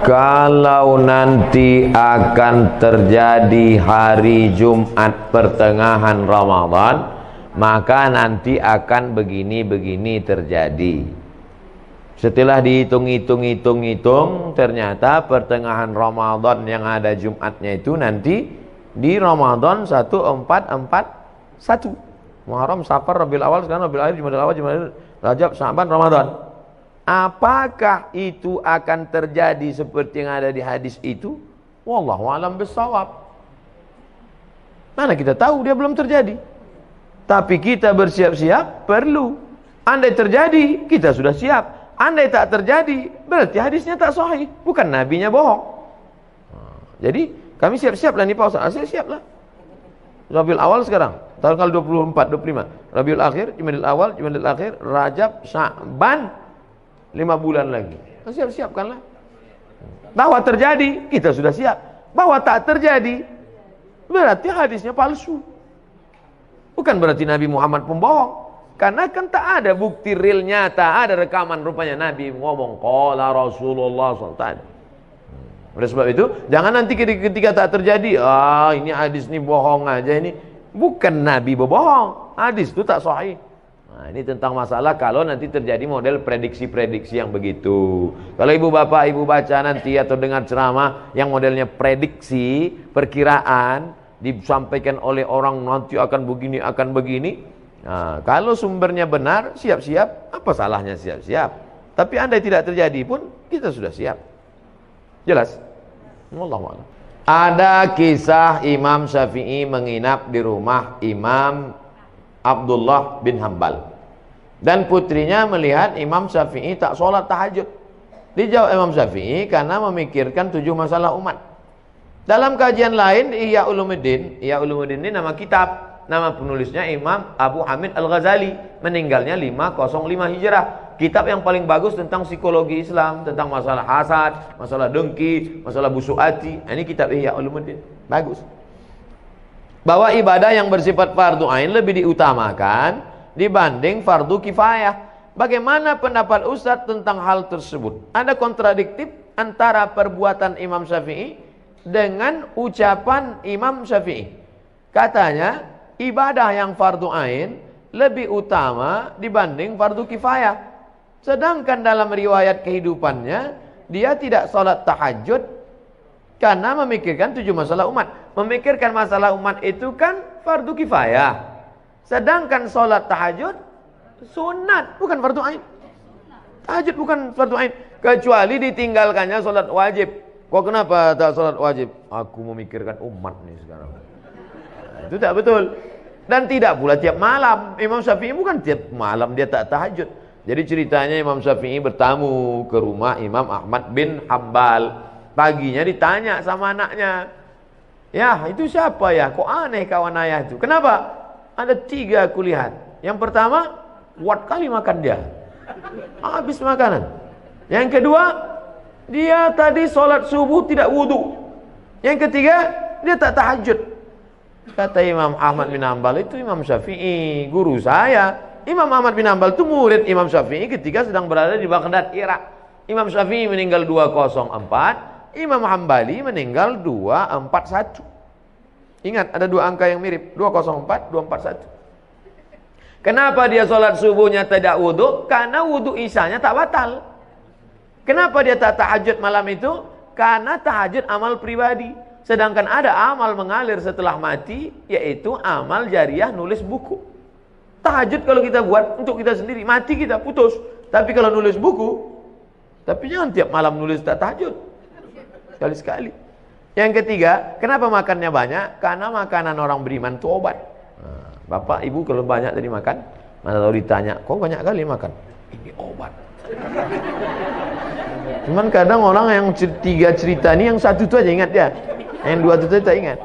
Kalau nanti akan terjadi hari Jumat pertengahan Ramadan, maka nanti akan begini-begini terjadi. Setelah dihitung-hitung, ternyata pertengahan Ramadan yang ada Jumatnya itu nanti di Ramadan 1441. Muharram, Safar, Rabiul Awal, sekarang Rabiul Akhir, Jumadil Awal, Jumadil, Rajab, Sya'ban, Ramadan. Apakah itu akan terjadi seperti yang ada di hadis itu? Wallahu a'lam bissawab. Mana kita tahu, dia belum terjadi. Tapi kita bersiap-siap perlu. Andai terjadi, kita sudah siap. Andai tak terjadi, berarti hadisnya tak sahih, bukan nabinya bohong. Jadi kami siap-siap lah nih Pak Ustaz. Saya siap lah. Rabiul Awal sekarang, tanggal 24, 25. Rabiul Akhir, Jumadil Awal, Jumadil Akhir, Rajab, Sya'ban, 5 bulan lagi. Siap-siapkanlah. Bahwa terjadi, kita sudah siap. Bahwa tak terjadi, berarti hadisnya palsu. Bukan berarti Nabi Muhammad pembohong. Karena kan tak ada bukti real nyata, ada rekaman rupanya Nabi ngomong qala Rasulullah SAW. Oleh sebab itu, jangan nanti ketika tak terjadi, ini hadis ini bohong aja ini. Bukan Nabi berbohong, hadis itu tak sahih. Nah, ini tentang masalah kalau nanti terjadi model prediksi-prediksi yang begitu. Kalau ibu bapak ibu baca nanti atau dengar ceramah yang modelnya prediksi, perkiraan, disampaikan oleh orang nanti akan begini, akan begini. Nah, kalau sumbernya benar, siap-siap, apa salahnya siap-siap? Tapi andai tidak terjadi pun, kita sudah siap. Jelas? Wallahu a'lam. Ada kisah Imam Syafi'i menginap di rumah Imam Abdullah bin Hambal, dan putrinya melihat Imam Syafi'i tak sholat tahajud. Dijawab Imam Syafi'i karena memikirkan 7 masalah umat. Dalam kajian lain, Ihya Ulumuddin ini nama kitab. Nama penulisnya Imam Abu Hamid Al-Ghazali, meninggalnya 505 Hijrah. Kitab yang paling bagus tentang psikologi Islam, tentang masalah hasad, masalah dengki, masalah busuk hati. Ini kitab Ihya Ulumuddin, bagus. Bahwa ibadah yang bersifat fardu ain lebih diutamakan dibanding fardu kifayah. Bagaimana pendapat Ustadz tentang hal tersebut? Ada kontradiktif antara perbuatan Imam Syafi'i dengan ucapan Imam Syafi'i. Katanya ibadah yang fardu ain lebih utama dibanding fardu kifayah. Sedangkan dalam riwayat kehidupannya dia tidak sholat tahajud karena memikirkan 7 masalah umat. Memikirkan masalah umat itu kan fardu kifayah. Sedangkan sholat tahajud sunat, bukan fardu ain. Tahajud bukan fardu ain, kecuali ditinggalkannya sholat wajib. Kok kenapa tak sholat wajib? Aku memikirkan umat nih sekarang. Nah, itu tak betul. Dan tidak pula tiap malam. Imam Syafi'i bukan tiap malam dia tak tahajud. Jadi ceritanya Imam Syafi'i bertamu ke rumah Imam Ahmad bin Hambal. Paginya ditanya sama anaknya, ya itu siapa ya? Kok aneh kawan ayah itu? Kenapa? Ada 3 aku lihat. Yang pertama, kuat kali makan dia, habis makanan. Yang kedua, dia tadi sholat subuh tidak wudu. Yang ketiga, dia tak tahajud. Kata Imam Ahmad bin Hambal, itu Imam Syafi'i, guru saya. Imam Ahmad bin Hambal itu murid Imam Syafi'i ketika sedang berada di Baghdad, Irak. Imam Syafi'i meninggal 204, Imam Hambali meninggal 241. Ingat, ada 2 angka yang mirip, 204, 241. Kenapa dia sholat subuhnya tidak wudhu? Karena wudhu isyanya tak batal. Kenapa dia tak tahajud malam itu? Karena tahajud amal pribadi. Sedangkan ada amal mengalir setelah mati, yaitu amal jariah nulis buku. Tahajud kalau kita buat untuk kita sendiri, mati kita putus. Tapi kalau nulis buku, tapi jangan tiap malam nulis tak tahajud, sekali-sekali. Yang ketiga, kenapa makannya banyak? Karena makanan orang beriman itu obat. Bapak, ibu kalau banyak tadi makan, mana tahu ditanya, kok banyak kali makan? Ini obat. Cuman kadang orang yang 3 cerita ini, yang 1 itu aja ingat dia, yang 2 itu tak ingat.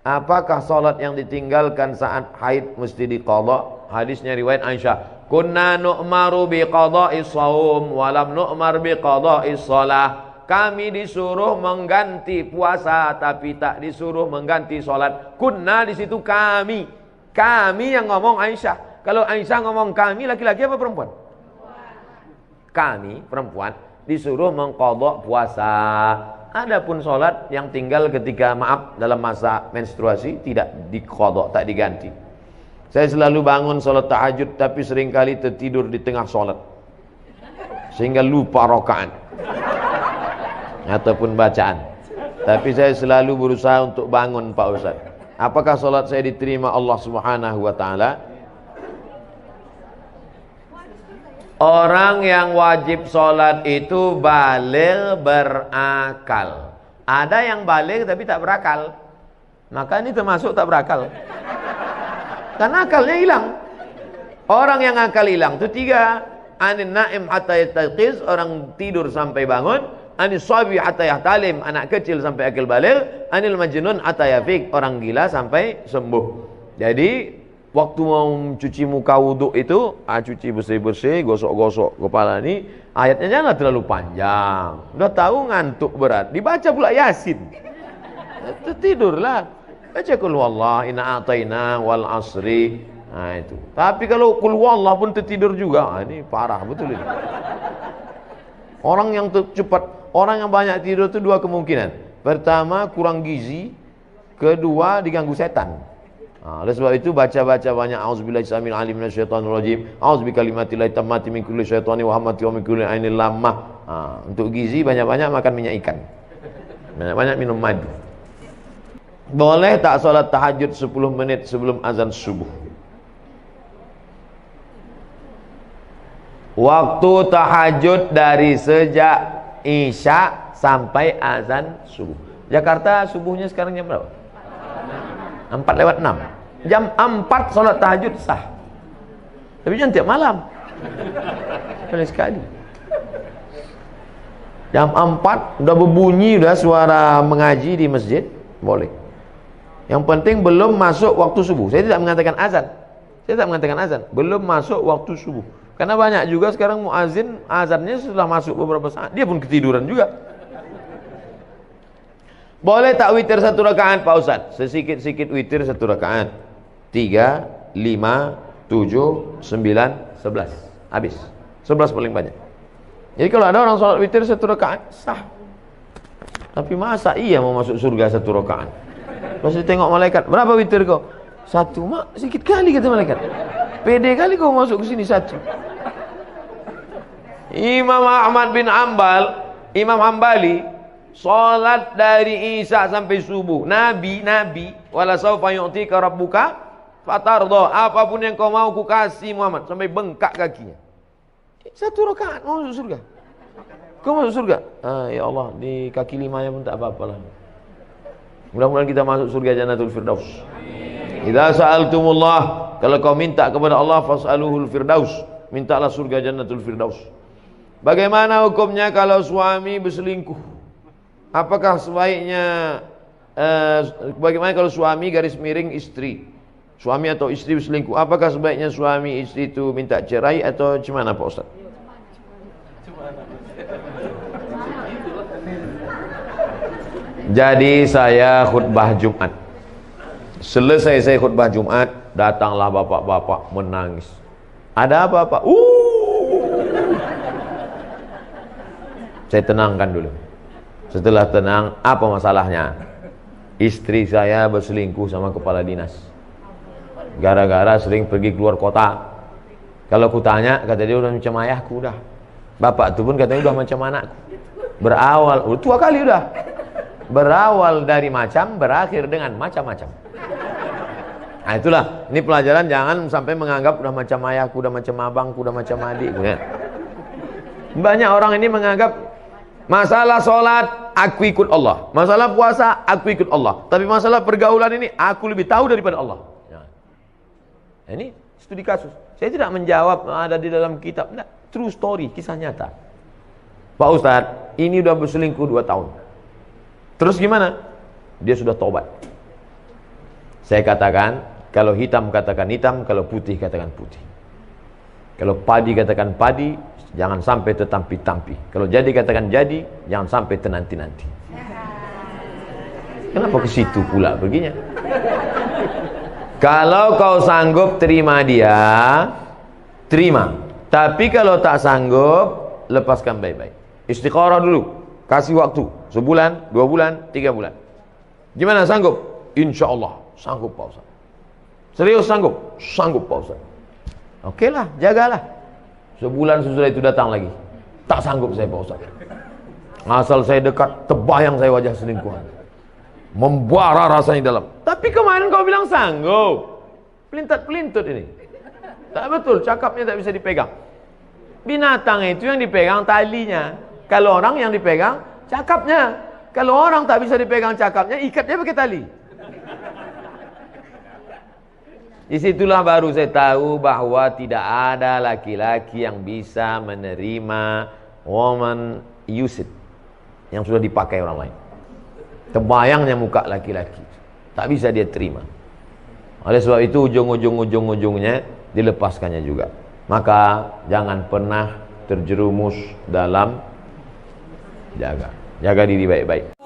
Apakah salat yang ditinggalkan saat haid mesti diqadha? Hadisnya riwayat Aisyah, kunna nu'maru biqadha'is shaum wa lam nu'mar biqadha'is shalah. Kami disuruh mengganti puasa tapi tak disuruh mengganti salat. Kunna di situ kami. Kami yang ngomong Aisyah. Kalau Aisyah ngomong kami, laki-laki apa perempuan? kami perempuan disuruh mengqadha puasa. Adapun sholat yang tinggal ketika dalam masa menstruasi tidak diqadha, tak diganti. Saya selalu bangun sholat tahajud tapi seringkali tertidur di tengah sholat sehingga lupa rakaat ataupun bacaan. Tapi saya selalu berusaha untuk bangun, Pak Ustaz. Apakah sholat saya diterima Allah Subhanahu wa taala? Orang yang wajib sholat itu baligh berakal. Ada yang baligh tapi tak berakal. Maka ini termasuk tak berakal. Karena akalnya hilang. Orang yang akal hilang itu 3. Anin naim hatta yastayqiz, orang tidur sampai bangun. Anis sabi hatta yahtalim, anak kecil sampai akil baligh. Anil majnun hatta yafiq, orang gila sampai sembuh. Jadi waktu mau cuci muka wuduk itu, cuci bersih-bersih, gosok-gosok kepala ini, ayatnya jangan terlalu panjang. Udah tahu ngantuk berat, dibaca pula Yasin. Tidurlah. Baca qul huwallah, inna a'taina wal asri. Nah itu. Tapi kalau qul huwallah pun tertidur juga, ini parah betul ini. Orang yang cepat, orang yang banyak tidur itu 2 kemungkinan. Pertama, kurang gizi. Kedua, diganggu setan. Oleh sebab itu baca-baca banyak auzubillahi samil alim minasyaitonir rajim, auzubikalimatillahit tammati min kulli syaitani wa hamati wa min kulli ainil lammah. Untuk gizi banyak-banyak makan minyak ikan. Banyak-banyak minum madu. Boleh tak salat tahajud 10 menit sebelum azan subuh? Waktu tahajud dari sejak Isya sampai azan subuh. Jakarta subuhnya sekarang jam berapa? 4:06. Jam 4 solat tahajud sah. Tapi jangan tiap malam. Sekali. Jam 4 udah berbunyi, udah suara mengaji di masjid, boleh. Yang penting belum masuk waktu subuh. Saya tidak mengatakan azan. Saya tidak mengatakan azan. Belum masuk waktu subuh. Karena banyak juga sekarang muazin azannya sudah masuk beberapa saat, dia pun ketiduran juga. Boleh tak witir 1 rakaat, Pak Ustaz? Sesikit-sikit witir 1 rakaat. 3, 5, 7, 9, 11. Habis. 11 paling banyak. Jadi kalau ada orang sholat witir 1 rakaat, sah. Tapi masa iya mau masuk surga 1 rakaat? Pas tengok malaikat, berapa witir kau? 1, mak, sedikit kali kata malaikat. Pede kali kau masuk ke sini 1. Imam Ahmad bin Imam Hambali, salat dari Isya sampai subuh. Nabi, wala saufa yu'tika rabbuka fatarda, apapun yang kau mau ku kasih Muhammad, sampai bengkak kakinya. 1 rakaat mau masuk surga. Kau masuk surga? Ya Allah, di kaki 5-nya pun tak apa-apalah. Mudah-mudahan kita masuk surga Jannatul Firdaus. Idza sa'altumullah, kalau kau minta kepada Allah, fas'aluhul firdaus, mintalah surga Jannatul Firdaus. Bagaimana hukumnya kalau suami berselingkuh? Apakah sebaiknya bagaimana kalau suami garis miring istri? Suami atau istri berselingkuh, apakah sebaiknya suami istri itu minta cerai atau gimana, Pak Ustaz? Jadi saya khutbah Jumat. Selesai saya khutbah Jumat, datanglah bapak-bapak menangis. Ada apa, Pak? Saya tenangkan dulu. Setelah tenang, apa masalahnya? Istri saya berselingkuh sama kepala dinas. Gara-gara sering pergi keluar kota. Kalau ku tanya, kata dia udah macam ayahku udah. Bapak itu pun katanya udah macam anakku. Berawal, tua kali udah. Berawal dari macam, berakhir dengan macam-macam. Nah itulah, ini pelajaran, jangan sampai menganggap udah macam ayahku, udah macam abangku, udah macam adikku ya. Banyak orang ini menganggap masalah sholat, aku ikut Allah. Masalah puasa, aku ikut Allah. Tapi masalah pergaulan ini, aku lebih tahu daripada Allah. Nah, ini studi kasus. Saya tidak menjawab ada di dalam kitab. Nah, true story, kisah nyata. Pak Ustadz, ini udah berselingkuh 2 tahun. Terus gimana? Dia sudah tobat. Saya katakan, kalau hitam katakan hitam, kalau putih katakan putih. Kalau padi katakan padi, jangan sampai tertampi-tampi. Kalau jadi katakan jadi, jangan sampai tenanti-nanti. Kenapa ke situ pula perginya? Kalau kau sanggup terima dia, terima. Tapi kalau tak sanggup, lepaskan baik-baik. Istikharah dulu, kasih waktu sebulan, 2 bulan, 3 bulan. Gimana, sanggup? Insya Allah sanggup Pak Ustaz. Serius sanggup? Sanggup Pak Ustaz. Oke lah, jagalah. Sebulan sesudah itu datang lagi, tak sanggup saya Pak Ustaz. Asal saya dekat, terbayang saya wajah selingkuhan, membara rasanya dalam. Tapi kemarin kau bilang sanggup. Pelintat-pelintut ini. Tak betul, cakapnya tak bisa dipegang. Binatang itu yang dipegang talinya. Kalau orang yang dipegang cakapnya. Kalau orang tak bisa dipegang cakapnya, ikatnya pakai tali. Disitulah baru saya tahu bahwa tidak ada laki-laki yang bisa menerima woman used yang sudah dipakai orang lain. Terbayangnya muka laki-laki, tak bisa dia terima. Oleh sebab itu ujung-ujungnya dilepaskannya juga. Maka jangan pernah terjerumus dalam jaga diri baik-baik.